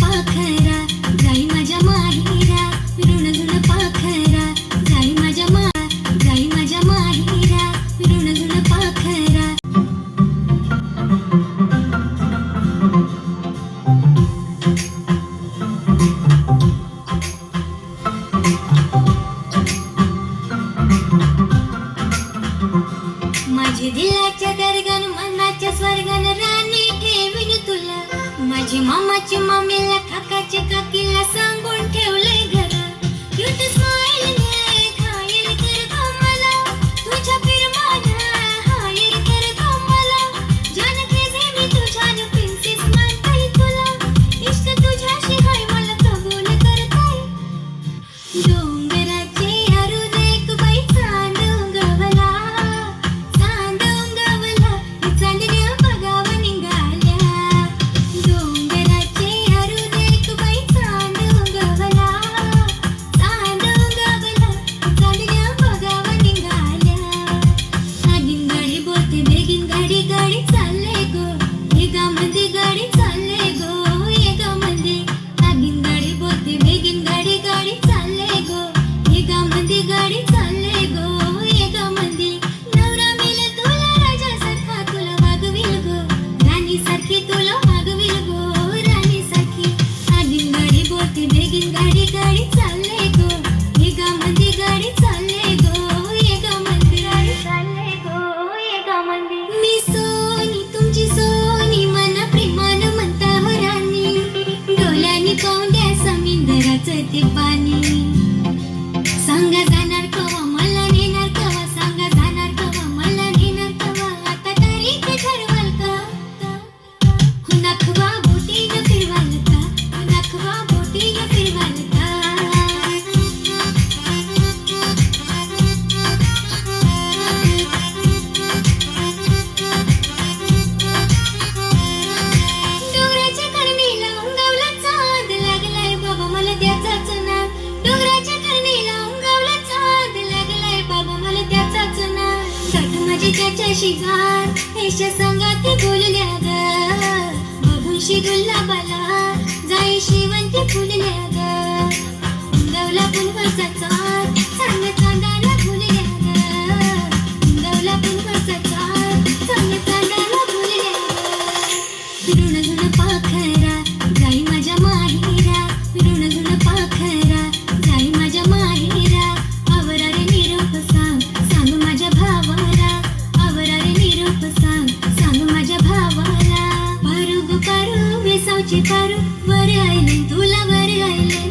पाखरा जाई माझ्या माहेरा, ऋण धुन पाखरा जाई माझ्या माहेरा, ऋण धुन पाखरा. माझी दिलाच्या दर्गन मनाच्या स्वर्गन राणी ठेवीन तुला. माझी मामाची मामीला काकाची काकीला सांगून ठेवलंय घर. क्यूट स्माइल ने घायल कर गं मला, तुझ्या प्रेमानं हायर कर गं मला. जान क्रेझी मी तुझ्यानं प्रिन्सेस मानताय तुला. इश्क तुझ्याशी हाय मला कबूल करताय. डोंगराचे अरुण एक बाई चांद उगवला, चांद उगवला चांदण्या बघावं निघाल्या. डोंगराचे अरुण एक बाई चांद उगवला, चांद उगवला चांदण्या बघावं निघाल्या. आगीन गाडी बोलते बेगीन गाडी गाडी चालले गो, एकामध्ये गाडी चालले गो, एकामध्ये. आगीन गाडी बोलते बेगीन गाडी गाडी चालले गो, एकामध्ये गाडी चालले गो, एकामध्ये. नवरा मेला तुला राजासारखा तुला वागविल गो, राणीसारखी तुला वागविल गो, राणीसारखी. आगीन गाडी बोलते बेगीन गाडी गाडी चालले गो, एकामध्ये गाडी चालले गो, एकामध्ये गाडी चालले गो, एकामध्ये. मी सोनी तुमची सोनी मना प्रेमानं म्हणता हो राणी, डोळ्यांनी पाहून द्या समुद्राचं ते पाणी. सांगा जाणार कवा मला नेणार कवा, सांगा जाणार कवा मला नेणार कवा. आता तारीख ठरवाल का, हो नखवा बोटीनं फिरवाल का, हो नखवा बोटीनं फिरवाल का. डोंगराच्या करणीला उंगावला चांद लागलाय बाबा मला त्याचाच नाद. डोंगराच्या करणीला उंगावला चांद लागलाय बाबा मला त्याचाच नाद. गाठ माझी त्याच्याशी गाठ, ऐशा संगाती बोलल्या ग, बघूनशी गुलाबाला जाई शेवंती फुलल्या ग. उंगावला पुनवरचा चांद चांद चांदाला फुलल्या ग, उंगावला पुनवरचा चांद चांद चांदाला फुलल्या ग. ऋण धुन पाखरा जाई माझ्या माहेरा, ऋण धुन पाखरा जाई माझ्या माहेरा. आवरा रे निरोप सांग सांग माझ्या भावाला, आवरा रे निरोप सांग सांग माझ्या भावाला. पारू गो पारू वेसावचे पारू वर आयले तुला वर आयले,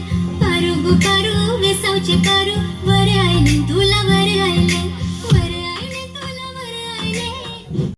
पारू गो पारू वेसावचे पारू